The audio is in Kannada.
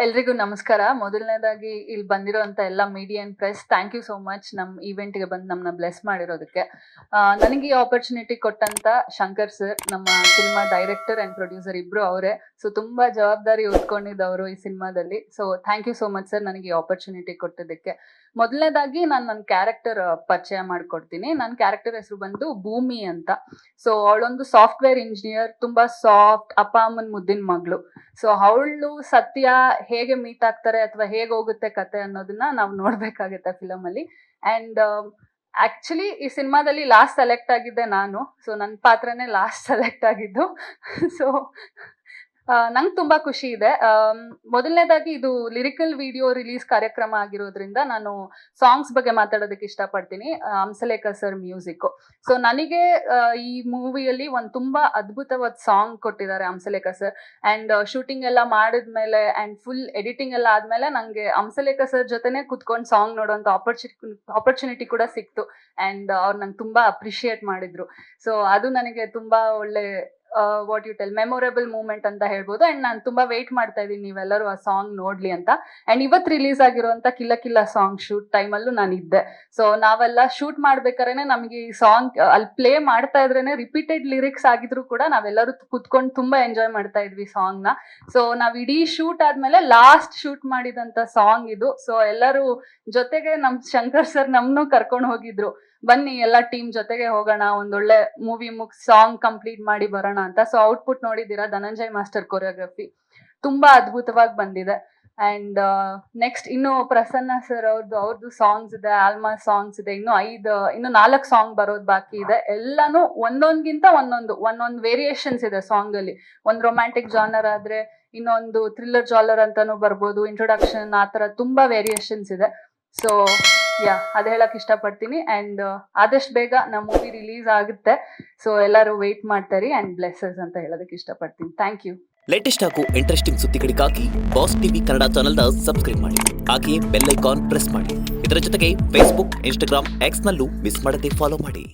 ಎಲ್ರಿಗೂ ನಮಸ್ಕಾರ. ಮೊದಲನೇದಾಗಿ ಇಲ್ಲಿ ಬಂದಿರೋಂಥ ಎಲ್ಲ media and press thank you so much ನಮ್ಮ ಈವೆಂಟ್‌ಗೆ ಬಂದು ನಮ್ಮನ್ನ ಬ್ಲೆಸ್ ಮಾಡಿರೋದಕ್ಕೆ. ನನಗೆ ಈ ಆಪರ್ಚುನಿಟಿ ಕೊಟ್ಟಂತ ಶಂಕರ್ ಸರ್, ನಮ್ಮ ಸಿನಿಮಾ ಡೈರೆಕ್ಟರ್ ಆ್ಯಂಡ್ ಪ್ರೊಡ್ಯೂಸರ್ ಇಬ್ರು ಅವರೇ. ಸೊ ತುಂಬಾ ಜವಾಬ್ದಾರಿ ಹೊತ್ಕೊಂಡಿದ್ದವರು ಈ ಸಿನಿಮಾದಲ್ಲಿ. So thank you so much sir ನನಗೆ ಈ ಆಪರ್ಚುನಿಟಿ ಕೊಟ್ಟಿದ್ದಕ್ಕೆ. ಮೊದಲನೇದಾಗಿ ನಾನು ನನ್ನ ಕ್ಯಾರೆಕ್ಟರ್ ಪರಿಚಯ ಮಾಡ್ಕೊಡ್ತೀನಿ. ನನ್ನ ಕ್ಯಾರೆಕ್ಟರ್ ಹೆಸರು ಬಂದು ಭೂಮಿ ಅಂತ. ಸೊ ಅವಳೊಂದು ಸಾಫ್ಟ್ವೇರ್ ಇಂಜಿನಿಯರ್, ತುಂಬಾ ಸಾಫ್ಟ್, ಅಪ್ಪ ಅಮ್ಮನ ಮುದ್ದಿನ ಮಗಳು. ಸೊ ಅವಳು ಸತ್ಯ ಹೇಗೆ ಮೀಟ್ ಆಗ್ತಾರೆ ಅಥವಾ ಹೇಗೆ ಹೋಗುತ್ತೆ ಕತೆ ಅನ್ನೋದನ್ನ ನಾವು ನೋಡ್ಬೇಕಾಗುತ್ತೆ ಫಿಲಮ್ ಅಲ್ಲಿ. ಅಂಡ್ ಆಕ್ಚುಲಿ ಈ ಸಿನಿಮಾದಲ್ಲಿ ಲಾಸ್ಟ್ ಸೆಲೆಕ್ಟ್ ಆಗಿದ್ದೆ ನಾನು. ಸೊ ನನ್ನ ಪಾತ್ರನೇ ಲಾಸ್ಟ್ ಸೆಲೆಕ್ಟ್ ಆಗಿದ್ದು. ಸೊ ನಂಗೆ ತುಂಬಾ ಖುಷಿ ಇದೆ. ಮೊದಲನೇದಾಗಿ ಇದು ಲಿರಿಕಲ್ ವಿಡಿಯೋ ರಿಲೀಸ್ ಕಾರ್ಯಕ್ರಮ ಆಗಿರೋದ್ರಿಂದ ನಾನು ಸಾಂಗ್ಸ್ ಬಗ್ಗೆ ಮಾತಾಡೋದಕ್ಕೆ ಇಷ್ಟಪಡ್ತೀನಿ. Hamsalekha sir music. ಸೊ ನನಗೆ ಈ ಮೂವಿಯಲ್ಲಿ ಒಂದು ತುಂಬಾ ಅದ್ಭುತವಾದ ಸಾಂಗ್ ಕೊಟ್ಟಿದ್ದಾರೆ ಹಂಸಲೇಖ ಸರ್. ಅಂಡ್ ಶೂಟಿಂಗ್ ಎಲ್ಲ ಮಾಡಿದ್ಮೇಲೆ ಅಂಡ್ ಫುಲ್ ಎಡಿಟಿಂಗ್ ಎಲ್ಲ ಆದ್ಮೇಲೆ ನಂಗೆ ಹಂಸಲೇಖ ಸರ್ ಜೊತೆನೆ ಕುತ್ಕೊಂಡು ಸಾಂಗ್ ನೋಡೋಂಥ ಆಪರ್ಚುನಿಟಿ ಕೂಡ ಸಿಕ್ತು. ಅಂಡ್ ಅವ್ರು ನಂಗೆ ತುಂಬಾ ಅಪ್ರಿಶಿಯೇಟ್ ಮಾಡಿದ್ರು. ಸೊ ಅದು ನನಗೆ ತುಂಬಾ ಒಳ್ಳೆ what you tell memorable moment ಅಂತ ಹೇಳ್ಬೋದು. ಅಂಡ್ ನಾನು ತುಂಬಾ ವೇಟ್ ಮಾಡ್ತಾ ಇದ್ದೀನಿ ನೀವೆಲ್ಲರೂ ಆ ಸಾಂಗ್ ನೋಡ್ಲಿ ಅಂತ. ಅಂಡ್ ಇವತ್ತು ರಿಲೀಸ್ ಆಗಿರುವಂತ ಕಿಲ್ಲ ಕಿಲ್ಲ ಸಾಂಗ್ ಶೂಟ್ ಟೈಮಲ್ಲೂ ನಾನು ಇದ್ದೆ. ಸೊ ನಾವೆಲ್ಲ ಶೂಟ್ ಮಾಡ್ಬೇಕಾದ್ರೆ ನಮಗೆ ಈ ಸಾಂಗ್ ಅಲ್ಲಿ ಪ್ಲೇ ಮಾಡ್ತಾ ಇದ್ರೇನೆ ರಿಪೀಟೆಡ್ ಲಿರಿಕ್ಸ್ ಆಗಿದ್ರು ಕೂಡ ನಾವೆಲ್ಲರೂ ಕುತ್ಕೊಂಡು ತುಂಬಾ ಎಂಜಾಯ್ ಮಾಡ್ತಾ ಇದ್ವಿ ಸಾಂಗ್ ನ. ಸೊ ನಾವ್ ಇಡೀ ಶೂಟ್ ಆದ್ಮೇಲೆ ಲಾಸ್ಟ್ ಶೂಟ್ ಮಾಡಿದಂತ ಸಾಂಗ್ ಇದು. ಸೊ ಎಲ್ಲರೂ ಜೊತೆಗೆ ನಮ್ ಶಂಕರ್ ಸರ್ ನಮ್ನು ಕರ್ಕೊಂಡು ಹೋಗಿದ್ರು, ಬನ್ನಿ ಎಲ್ಲ ಟೀಮ್ ಜೊತೆಗೆ ಹೋಗೋಣ, ಒಂದೊಳ್ಳೆ ಮೂವಿ ಸಾಂಗ್ ಕಂಪ್ಲೀಟ್ ಮಾಡಿ ಬರೋಣ ಅಂತ. ಸೊ ಔಟ್ಪುಟ್ ನೋಡಿದ್ದೀರಾ, ಧನಂಜಯ್ ಮಾಸ್ಟರ್ ಕೊರಿಯೋಗ್ರಫಿ ತುಂಬಾ ಅದ್ಭುತವಾಗಿ ಬಂದಿದೆ. ಅಂಡ್ ನೆಕ್ಸ್ಟ್ ಇನ್ನು ಪ್ರಸನ್ನ ಸರ್ ಅವ್ರದ್ದು ಸಾಂಗ್ಸ್ ಇದೆ, ಆಲ್ಮಾ ಸಾಂಗ್ಸ್ ಇದೆ, ಇನ್ನು 4 ಸಾಂಗ್ ಬರೋದು ಬಾಕಿ ಇದೆ. ಎಲ್ಲಾನು ಒಂದೊಂದ್ಗಿಂತ ಒಂದೊಂದು ವೇರಿಯೇಷನ್ಸ್ ಇದೆ ಸಾಂಗ್ ಅಲ್ಲಿ. ಒಂದು ರೊಮ್ಯಾಂಟಿಕ್ ಜಾನರ್ ಆದ್ರೆ ಇನ್ನೊಂದು ಥ್ರಿಲ್ಲರ್ ಜಾನರ್ ಅಂತಾನು ಬರ್ಬೋದು, ಇಂಟ್ರೊಡಕ್ಷನ್, ಆತರ ತುಂಬಾ ವೇರಿಯೇಷನ್ಸ್ ಇದೆ. ಸೊ ಅದ್ ಹೇಳಕ್ ಇಷ್ಟಪಡ್ತೀನಿ. ಅಂಡ್ ಆದಷ್ಟು ಬೇಗ ನಮ್ಮ ಮೂವಿ ರಿಲೀಸ್ ಆಗುತ್ತೆ. ಸೊ ಎಲ್ಲರೂ ವೇಟ್ ಮಾಡ್ತಾರೆ ಅಂಡ್ ಬ್ಲೆಸ್ಸಸ್ ಅಂತ ಹೇಳೋದಕ್ಕೆ ಇಷ್ಟಪಡ್ತೀನಿ. Thank you. ಲೇಟೆಸ್ಟ್ ಹಾಗೂ ಇಂಟ್ರೆಸ್ಟಿಂಗ್ ಸುದ್ದಿಗಳಿಗಾಗಿ ಬಾಸ್ ಟಿವಿ ಕನ್ನಡ ಚಾನೆಲ್ನ ಸಬ್ಸ್ಕ್ರೈಬ್ ಮಾಡಿ, ಹಾಗೆಯೇ ಬೆಲ್ ಐಕಾನ್ ಪ್ರೆಸ್ ಮಾಡಿ. ಇದರ ಜೊತೆಗೆ ಫೇಸ್ಬುಕ್, ಇನ್ಸ್ಟಾಗ್ರಾಮ್, ಎಕ್ಸ್ ನಲ್ಲೂ ಮಿಸ್ ಮಾಡದೆ ಫಾಲೋ ಮಾಡಿ.